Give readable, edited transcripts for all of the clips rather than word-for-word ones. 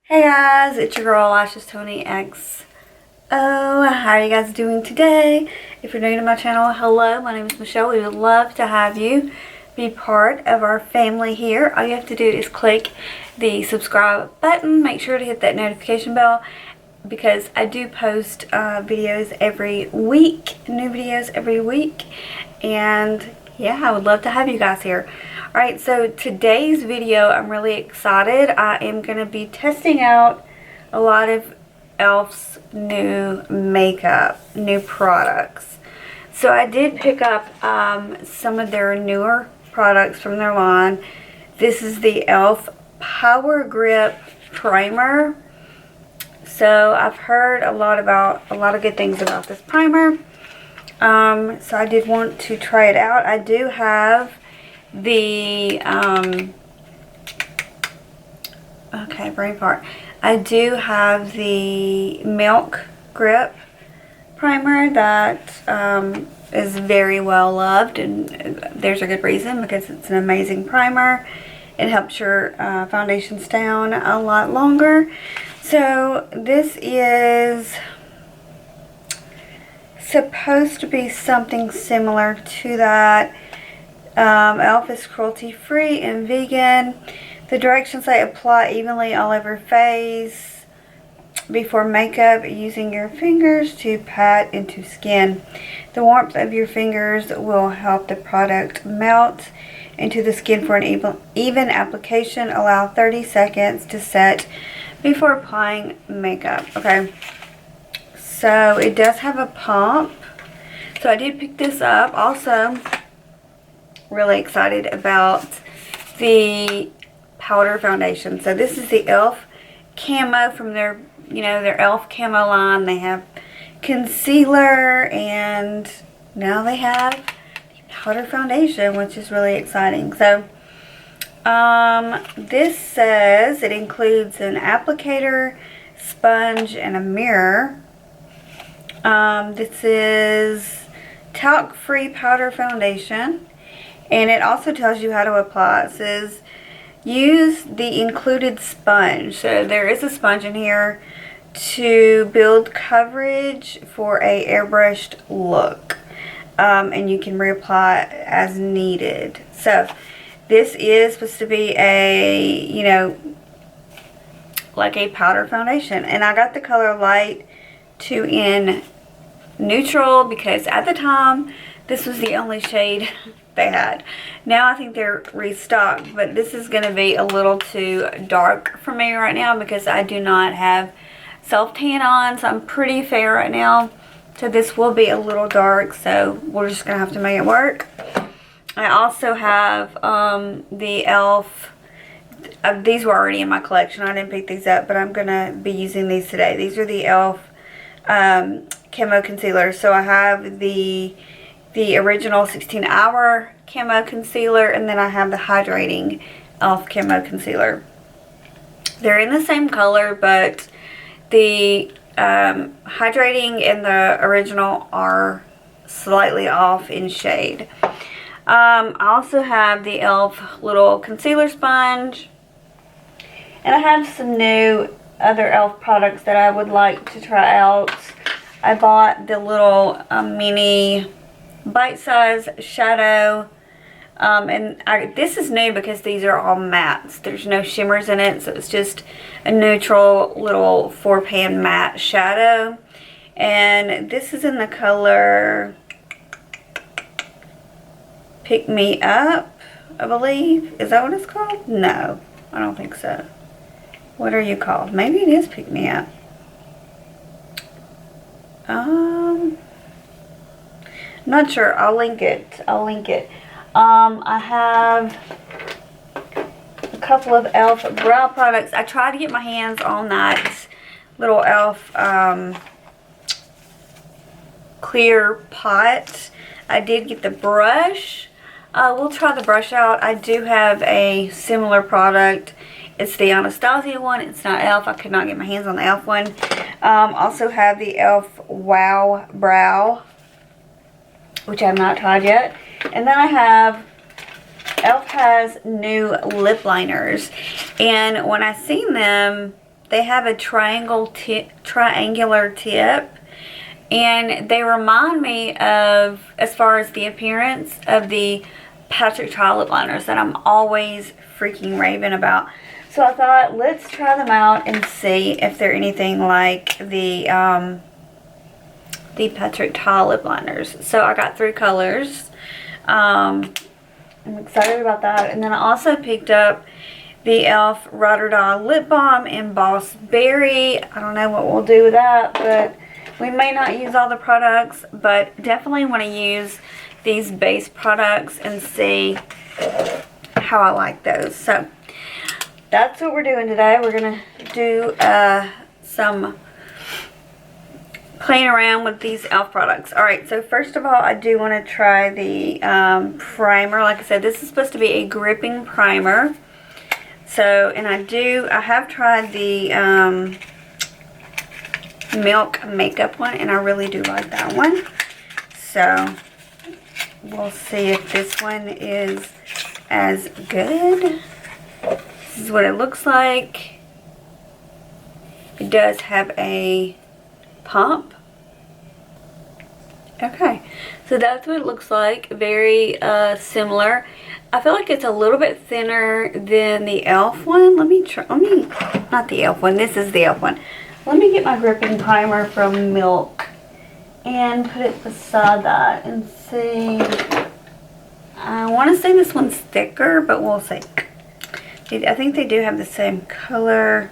Hey guys, it's your girl Lashes Tony X. Oh, how are you guys doing today? If you're new to my channel, hello, my name is Michelle. We would love to have you be part of our family here. All you have to do is click the subscribe button. Make sure to hit that notification bell because I do post videos every week, new videos every week. And yeah, I would love to have you guys here. Alright, so today's video, I'm really excited. I am going to be testing out a lot of e.l.f.'s new makeup, new products. So I did pick up some of their newer products from their line. This is the e.l.f. Power Grip Primer. So I've heard a lot of good things about this primer. So I did want to try it out. I do have the okay, brain fart. I do have the Milk Grip primer that is very well loved, and there's a good reason because it's an amazing primer. It helps your foundation stay on a lot longer. So this is supposed to be something similar to that. e.l.f. is cruelty-free and vegan. The directions say apply evenly all over face before makeup using your fingers to pat into skin. The warmth of your fingers will help the product melt into the skin for an even application. Allow 30 seconds to set before applying makeup. Okay, so it does have a pump. So I did pick this up. Also, really excited about the powder foundation. So this is the e.l.f. Camo from their e.l.f. Camo line. They have concealer and now they have the powder foundation, which is really exciting. So this says it includes an applicator, sponge, and a mirror. This is talc-free powder foundation. And it also tells you how to apply. It says, use the included sponge. So there is a sponge in here to build coverage for a airbrushed look. And you can reapply as needed. So this is supposed to be a, like a powder foundation. And I got the color light 2 in neutral because at the time, this was the only shade they had. Now I think they're restocked, but this is going to be a little too dark for me right now because I do not have self-tan on, so I'm pretty fair right now. So this will be a little dark, so we're just going to have to make it work. I also have the e.l.f. These were already in my collection. I didn't pick these up, but I'm going to be using these today. These are the e.l.f. Camo Concealer. So I have the original 16-hour Camo Concealer, and then I have the hydrating e.l.f. Camo Concealer. They're in the same color, but the hydrating and the original are slightly off in shade. I also have the e.l.f. little concealer sponge, and I have some new other e.l.f. products that I would like to try out. I bought the little mini bite-size shadow, and this is new because these are all mattes. There's no shimmers in it, so it's just a neutral little 4-pan matte shadow. And this is in the color Pick Me Up, I believe. Is that what it's called? No, I don't think so. What are you called? Maybe it is Pick Me Up. Not sure. I'll link it. I have a couple of e.l.f. brow products. I tried to get my hands on that little e.l.f. Clear pot. I did get the brush. We'll try the brush out. I do have a similar product. It's the Anastasia one. It's not e.l.f. I could not get my hands on the e.l.f. one. Also have the e.l.f. Wow Brow, which I have not tried yet. And then I have, e.l.f. has new lip liners. And when I seen them, They have a triangular tip, and they remind me of, as far as the appearance, of the Patrick Ta lip liners that I'm always freaking raving about. So I thought, let's try them out and see if they're anything like the Patrick Ta lip liners. So I got 3 colors. I'm excited about that. And then I also picked up the e.l.f. Ride or Die Lip Balm in Boss Berry. I don't know what we'll do with that, but we may not use all the products, but definitely want to use these base products and see how I like those. So that's what we're doing today. We're going to do some playing around with these e.l.f. products. Alright, so first of all, I do want to try the primer. Like I said, this is supposed to be a gripping primer. So, and I have tried the Milk makeup one, and I really do like that one. So, we'll see if this one is as good. This is what it looks like. It does have a pump. Okay, so that's what it looks like. Very similar. I feel like it's a little bit thinner than the e.l.f. one. Not the e.l.f. one. This is the e.l.f. one. Let me get my gripping primer from Milk and put it beside that and see. I want to say this one's thicker, but we'll see. I think they do have the same color.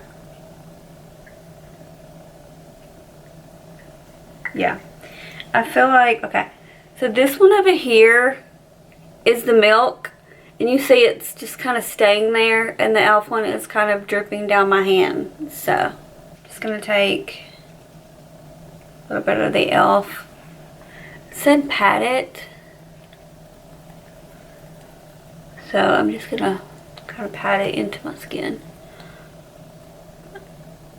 Yeah. I feel like, okay, so this one over here is the Milk, and you see it's just kind of staying there, and the e.l.f. one is kind of dripping down my hand. So, just going to take a little bit of the e.l.f. It said pat it. So, I'm just going to kind of pat it into my skin.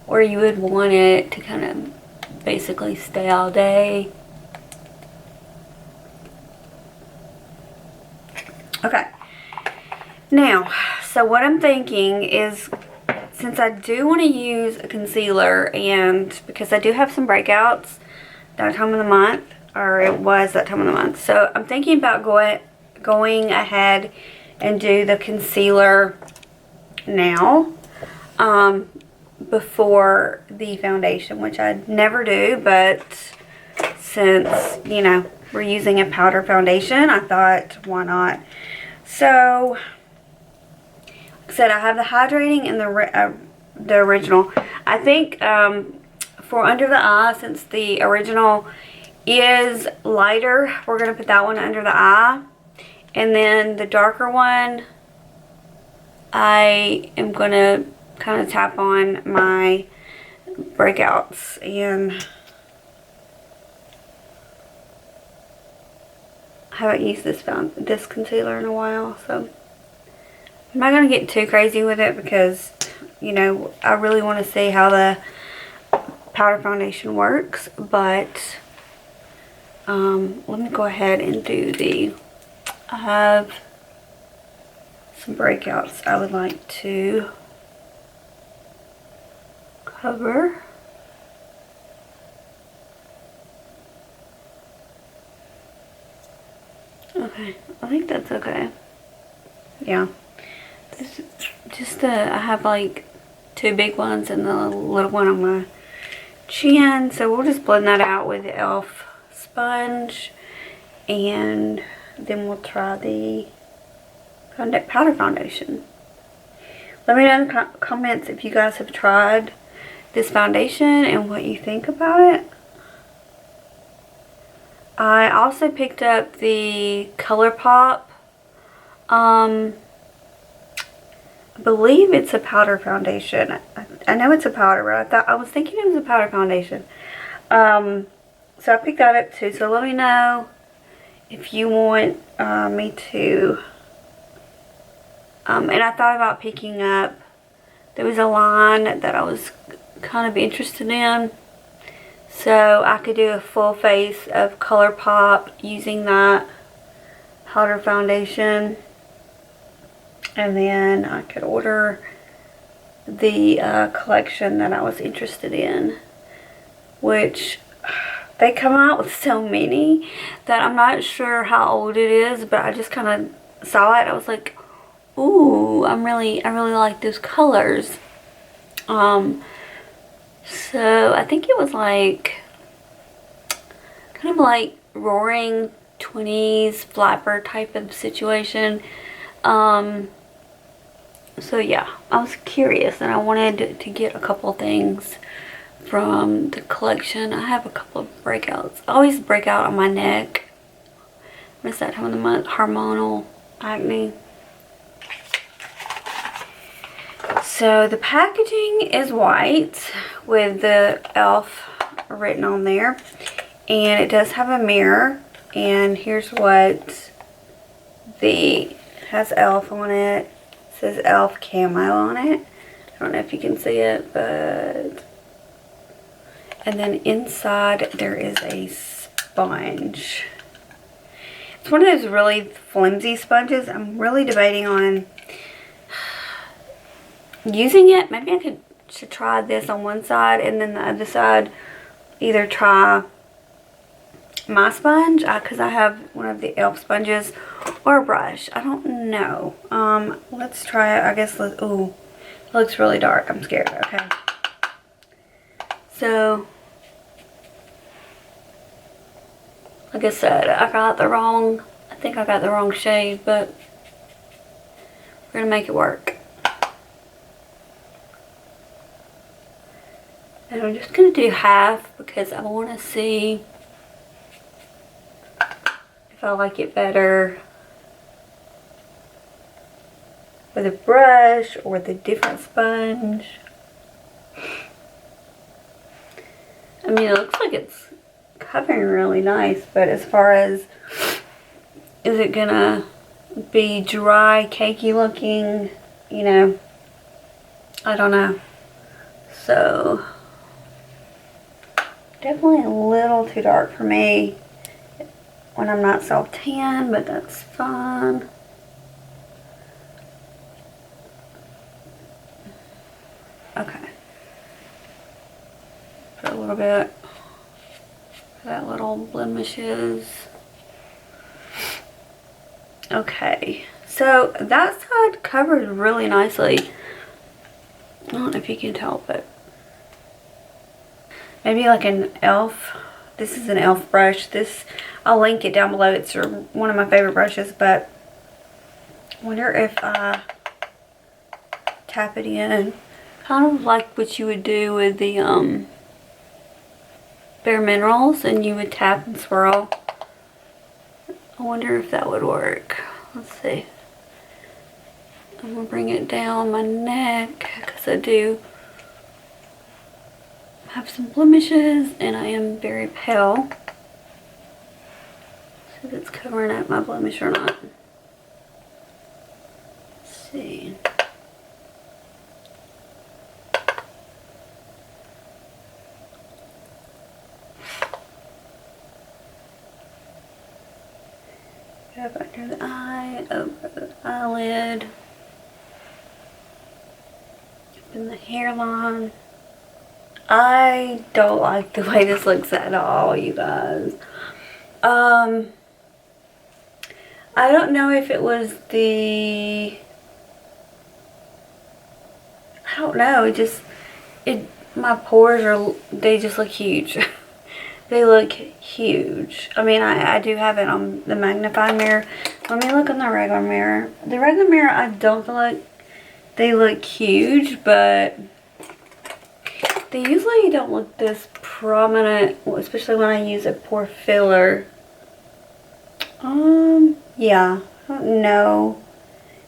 Or you would want it to kind of basically stay all day. Okay, now, so what I'm thinking is, since I do want to use a concealer, and because I do have some breakouts that time of the month, or it was that time of the month, so I'm thinking about going ahead and do the concealer now, before the foundation, which I never do, but since, you know, we're using a powder foundation, I thought, why not? So, like I said, I have the hydrating and the original. I think for under the eye, since the original is lighter, we're going to put that one under the eye. And then the darker one, I am going to kind of tap on my breakouts. And I haven't used this concealer in a while, so I'm not going to get too crazy with it because, you know, I really want to see how the powder foundation works. But let me go ahead and do I have some breakouts I would like to cover. Okay, I think that's okay. Yeah. This is just I have like 2 big ones and the little one on my chin. So we'll just blend that out with the e.l.f. sponge. And then we'll try the powder foundation. Let me know in the comments if you guys have tried this foundation and what you think about it. I also picked up the ColourPop. I believe it's a powder foundation. I know it's a powder, but I was thinking it was a powder foundation. So I picked that up too. So let me know if you want me to. And I thought about picking up, there was a line that I was kind of interested in. So I could do a full face of ColourPop using that powder foundation. And then I could order the collection that I was interested in, which they come out with so many that I'm not sure how old it is, but I just kind of saw it. I was like, ooh, I really like those colors. So I think it was like kind of like Roaring 20s flapper type of situation. So yeah, I was curious and I wanted to get a couple things from the collection. I have a couple of breakouts. I always break out on my neck. Miss that time of the month, hormonal acne. So the packaging is white with the elf written on there, and it does have a mirror, and here's what has elf on it. It says elf camo on it. I don't know if you can see it, but, and then inside there is a sponge. It's one of those really flimsy sponges. I'm really debating on using it. Maybe I should try this on one side and then the other side either try my sponge, because I have one of the elf sponges, or a brush. I don't know. Let's try it. I guess ooh, it looks really dark. I'm scared. Okay. So, like I said, I think I got the wrong shade, but we're gonna make it work. And I'm just going to do half because I want to see if I like it better with a brush or with a different sponge. I mean, it looks like it's covering really nice, but as far as is it going to be dry, cakey looking, you know, I don't know. So definitely a little too dark for me when I'm not self-tan, but that's fine. Okay. Put a little bit for that little blemishes. Okay. So that side covered really nicely. I don't know if you can tell, but maybe like an elf. This is an elf brush. I'll link it down below. It's one of my favorite brushes, but I wonder if I tap it in. Kind of like what you would do with the Bare Minerals, and you would tap and swirl. I wonder if that would work. Let's see. I'm going to bring it down my neck because I do have some blemishes and I am very pale. See if it's covering up my blemish or not. Let's see. Up under the eye, over the eyelid, up in the hairline. I don't like the way this looks at all, you guys. I don't know if it was I don't know, my pores they just look huge. They look huge. I mean, I do have it on the magnifying mirror. Let me look on the regular mirror. The regular mirror, I don't feel like they look huge, but they usually don't look this prominent, especially when I use a pore filler. Yeah, I don't know.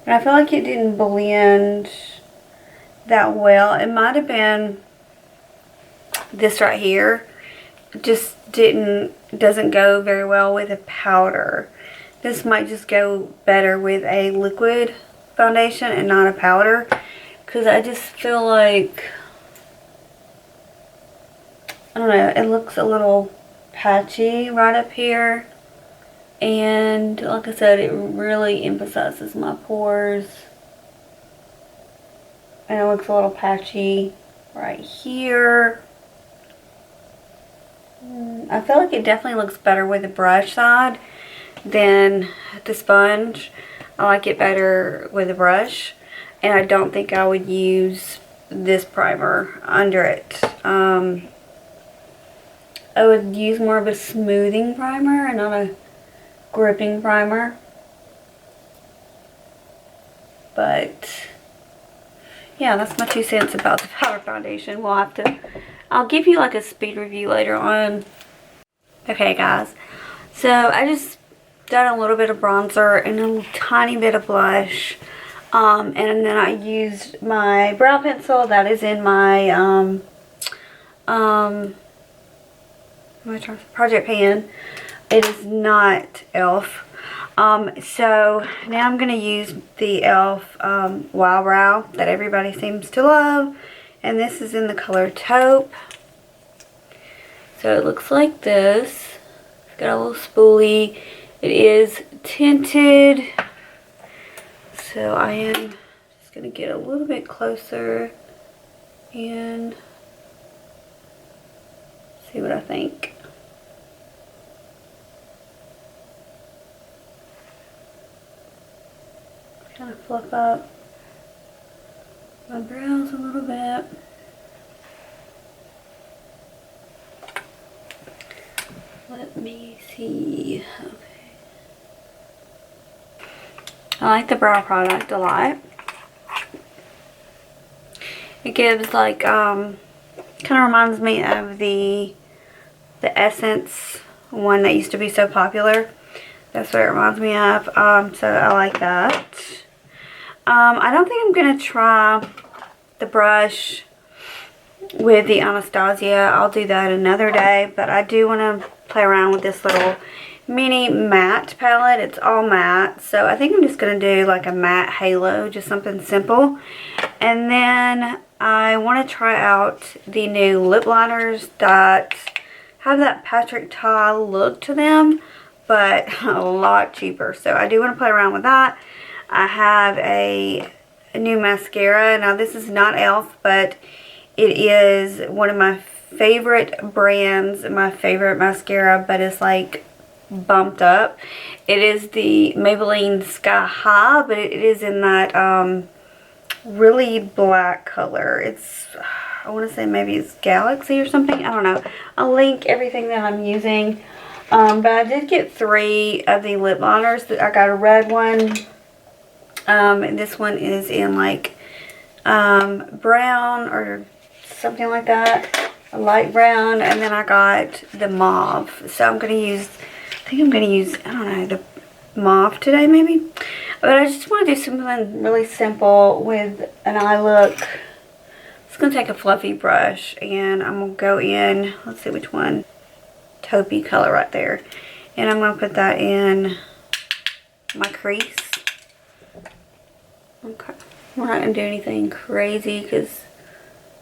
And I feel like it didn't blend that well. It might have been this right here. Just doesn't go very well with a powder. This might just go better with a liquid foundation and not a powder, because I just feel like, I don't know, it looks a little patchy right up here, and like I said, it really emphasizes my pores, and it looks a little patchy right here. I feel like it definitely looks better with the brush side than the sponge. I like it better with the brush, and I don't think I would use this primer under it. I would use more of a smoothing primer and not a gripping primer. But yeah, that's my 2 cents about the powder foundation. I'll give you like a speed review later on. Okay guys, so I just done a little bit of bronzer and a tiny bit of blush. And then I used my brow pencil that is in my project pan. It is not e.l.f. So now I'm going to use the e.l.f. Wow Brow that everybody seems to love. And this is in the color taupe. So it looks like this. It's got a little spoolie. It is tinted. So I am just going to get a little bit closer and see what I think. Kind of fluff up my brows a little bit. Let me see. Okay. I like the brow product a lot. It gives like kind of reminds me of the Essence one that used to be so popular. That's what it reminds me of. So I like that. I don't think I'm gonna try the brush with the Anastasia. I'll do that another day, but I do want to play around with this little mini matte palette. It's all matte, so I think I'm just gonna do like a matte halo, just something simple. And then I want to try out the new lip liners that have that Patrick Ta look to them, but a lot cheaper. So I do want to play around with that. I have a new mascara. Now this is not e.l.f., but it is one of my favorite brands, my favorite mascara, but it's like bumped up. It is the Maybelline Sky High, but it is in that really black color. It's, I want to say maybe it's Galaxy or something. I don't know. I'll link everything that I'm using. But I did get 3 of the lip liners. I got a red one. And this one is in like brown or something like that, a light brown, and then I got the mauve. So I'm going to use, I think I'm going to use, I don't know, the mauve today maybe. But I just want to do something really simple with an eye look. I'm just going to take a fluffy brush and I'm going to go in, let's see which one, taupey color right there. And I'm going to put that in my crease. Okay, we're not going to do anything crazy because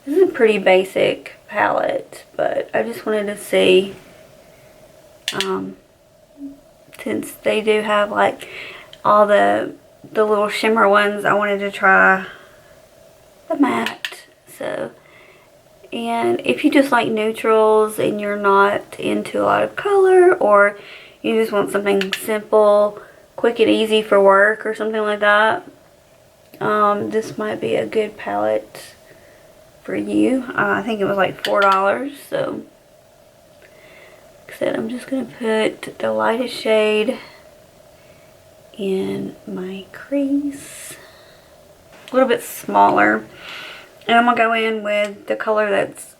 this is a pretty basic palette, but I just wanted to see, since they do have like all the little shimmer ones, I wanted to try the matte. So, and if you just like neutrals and you're not into a lot of color, or you just want something simple, quick and easy for work or something like that, this might be a good palette for you. I think it was like $4, so like I said, I'm just going to put the lightest shade in my crease, a little bit smaller, and I'm going to go in with the color that's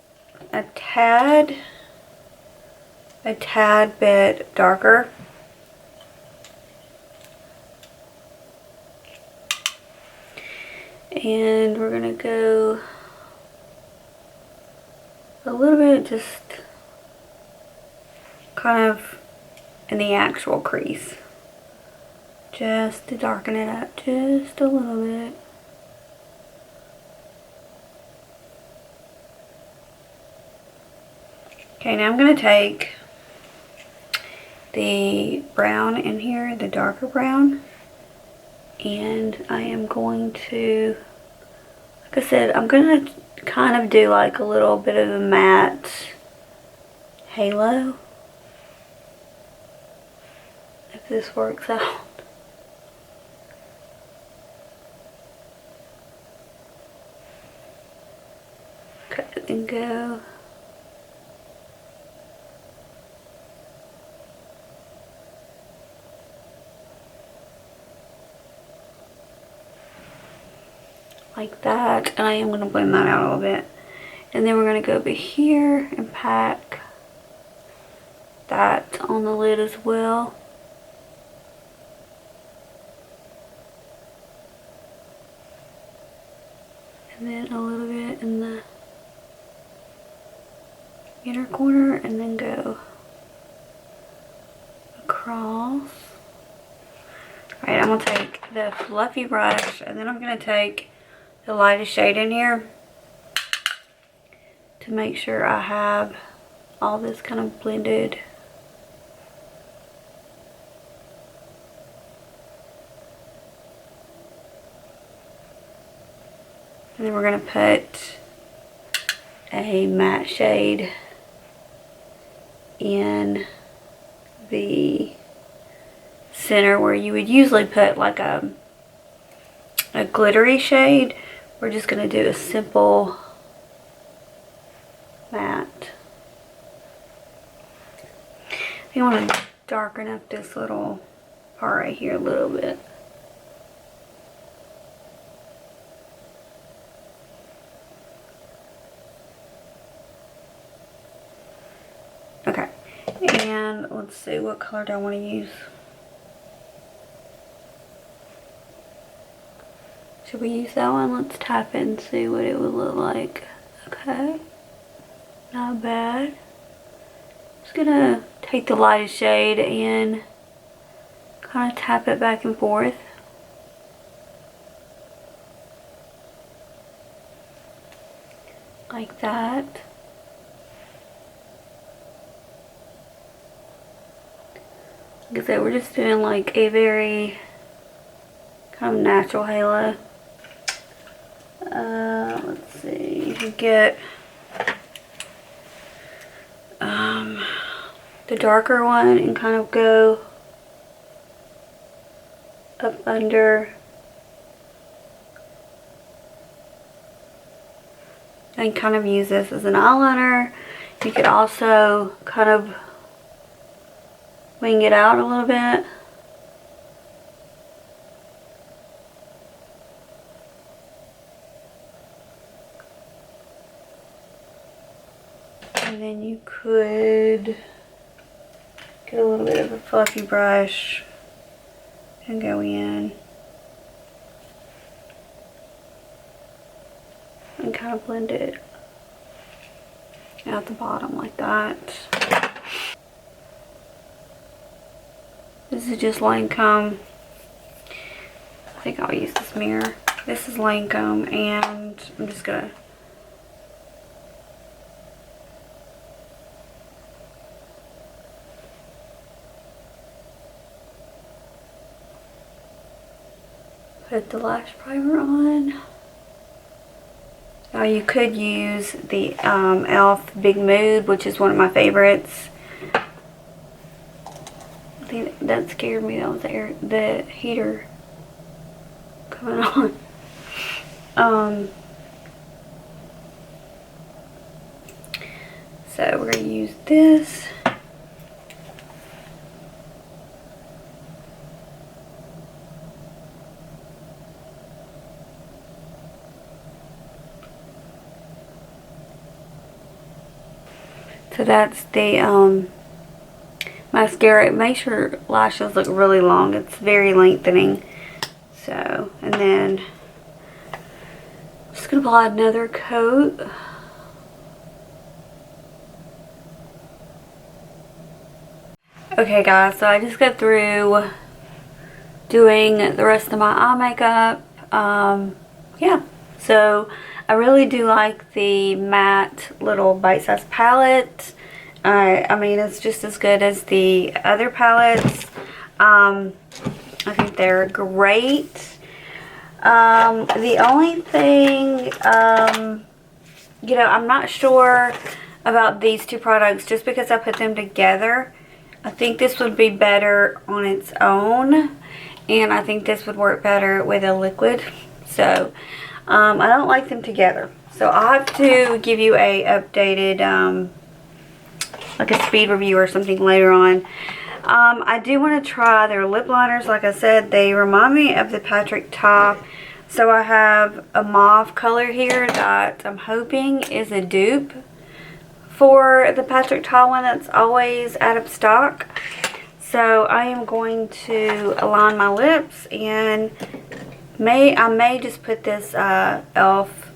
a tad bit darker. And we're going to go a little bit just kind of in the actual crease. Just to darken it up just a little bit. Okay, now I'm going to take the brown in here, the darker brown, and I am going to Like I said, I'm going to kind of do like a little bit of a matte halo. If this works out. Okay, then go. Like that, and I am going to blend that out a little bit. And then we're going to go over here and pack that on the lid as well. And then a little bit in the inner corner, and then go across. Alright, I'm going to take the fluffy brush, and then I'm going to take the lightest shade in here to make sure I have all this kind of blended. And then we're going to put a matte shade in the center where you would usually put like a glittery shade. We're just going to do a simple matte. I want to darken up this little part right here a little bit. Okay, and let's see, what color do I want to use? Should we use that one? Let's tap it and see what it would look like. Okay, not bad. Just gonna take the lightest shade and kind of tap it back and forth. Like that. Like I said, we're just doing like a very kind of natural halo. Let's see, you can get the darker one and kind of go up under and kind of use this as an eyeliner. You could also kind of wing it out a little bit. And then you could get a little bit of a fluffy brush and go in and kind of blend it out the bottom like that. This is just Lancome. I think I'll use this mirror. This is Lancome, and I'm just gonna put the lash primer on. Now you could use the e.l.f. Big Mood, which is one of my favorites. I think that scared me. That was the heater coming on. So we're going to use this. So that's the mascara. It makes your lashes look really long. It's very lengthening. So, and then I'm just going to apply another coat. Okay guys, so I just got through doing the rest of my eye makeup. Yeah, so I really do like the matte little bite-sized palette. I mean, it's just as good as the other palettes. I think they're great. The only thing, you know, I'm not sure about these two products just because I put them together. I think this would be better on its own, and I think this would work better with a liquid. So, I don't like them together. So, I'll have to give you a updated, like a speed review or something later on. I do want to try their lip liners. Like I said, they remind me of the Patrick Ta. So I have a mauve color here that I'm hoping is a dupe for the Patrick Ta one that's always out of stock. So I am going to align my lips, and I may just put this e.l.f.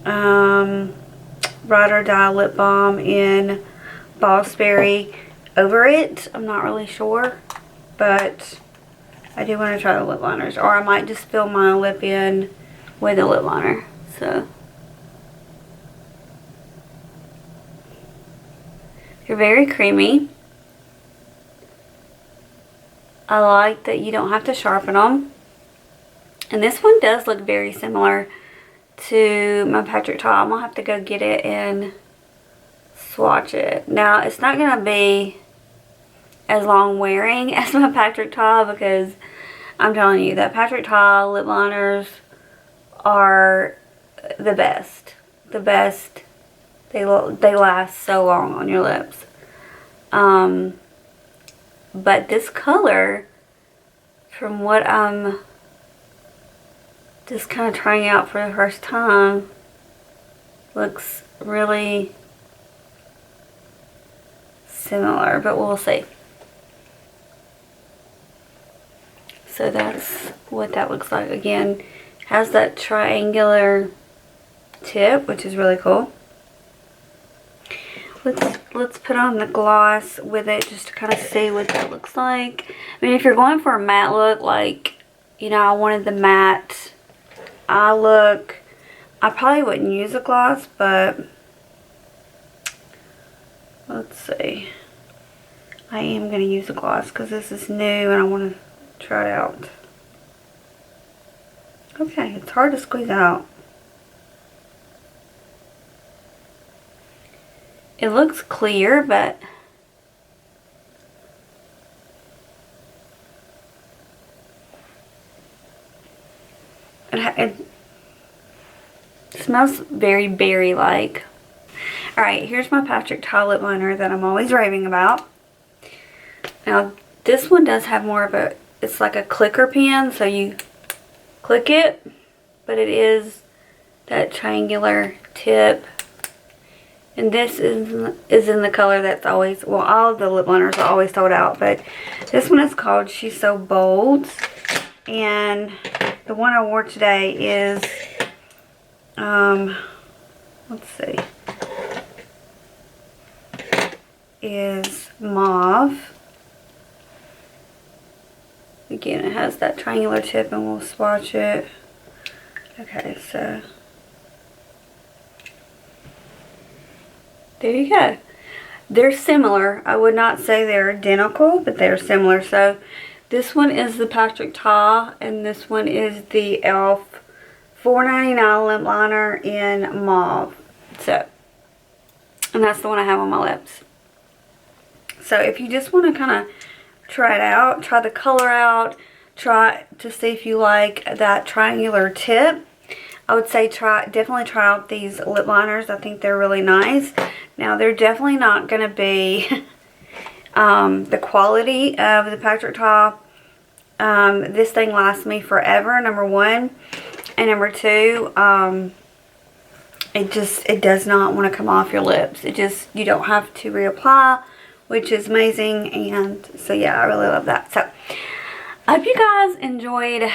Ride or Die lip balm in Bossberry over it. I'm not really sure, but I do want to try the lip liners, or I might just fill my lip in with a lip liner. So they're very creamy. I like that you don't have to sharpen them, and this one does look very similar to my Patrick Ta. I'm gonna have to go get it and swatch it. Now, it's not gonna be as long wearing as my Patrick Ta, because I'm telling you that Patrick Ta lip liners are the best. The best. They last so long on your lips. But this color, from what I'm just kind of trying out for the first time, looks really similar, but we'll see. So that's what that looks like. Again, has that triangular tip, which is really cool. Let's put on the gloss with it just to kind of see what that looks like. I mean, if you're going for a matte look, like, you know, I wanted the matte eye look, I probably wouldn't use a gloss, but let's see. I am going to use a gloss because this is new and I want to try it out. Okay, it's hard to squeeze out. It looks clear, but it smells very berry-like. Alright, here's my Patrick Ta lip liner that I'm always raving about. Now, this one does have more of a, it's like a clicker pen, so you click it, but it is that triangular tip. And this is in the color that's always, well, all of the lip liners are always sold out, but this one is called She's So Bold. And the one I wore today is, let's see, is mauve. Again, it has that triangular tip, and we'll swatch it. Okay, so there you go. They're similar. I would not say they're identical, but they're similar. So this one is the Patrick Ta, and this one is the e.l.f. $4.99 lip liner in mauve. So, and that's the one I have on my lips. So if you just want to kind of try it out, try the color out, try to see if you like that triangular tip, I would say definitely try out these lip liners. I think they're really nice. Now, they're definitely not going to be the quality of the Patrick Ta. This thing lasts me forever, number one. And number two, it does not want to come off your lips. You don't have to reapply, which is amazing. And so, yeah, I really love that. So, I hope you guys enjoyed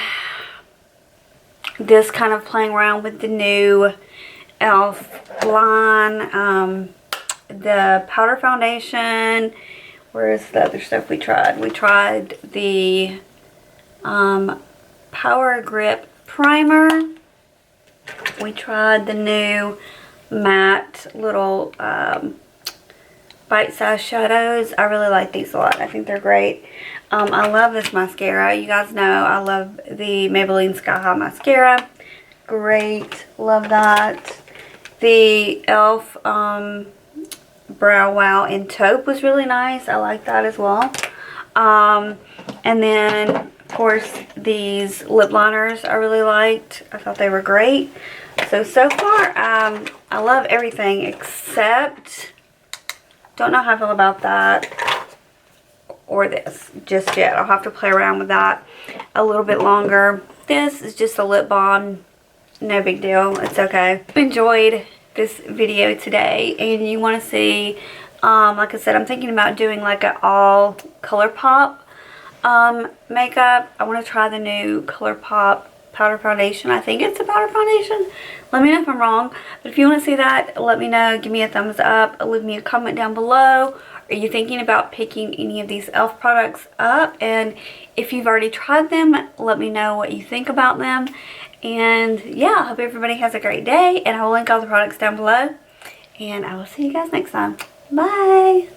this kind of playing around with the new e.l.f. line. The powder foundation. Where's the other stuff we tried? We tried the Power Grip primer. We tried the new matte little bite-sized shadows. I really like these a lot. I think they're great. I love this mascara. You guys know I love the Maybelline Sky High mascara. Great. Love that. The e.l.f. Brow Wow in taupe was really nice. I like that as well. And then, of course, these lip liners I really liked. I thought they were great. So far, I love everything except, don't know how I feel about that or this just yet. I'll have to play around with that a little bit longer. This is just a lip balm. No big deal. It's okay. Enjoyed this video today, and you want to see, like I said, I'm thinking about doing like an all ColourPop makeup. I want to try the new ColourPop powder foundation. I think it's a powder foundation. Let me know if I'm wrong. But if you want to see that, let me know. Give me a thumbs up. Leave me a comment down below. Are you thinking about picking any of these e.l.f. products up? And if you've already tried them, let me know what you think about them. And yeah, I hope everybody has a great day. And I will link all the products down below. And I will see you guys next time. Bye.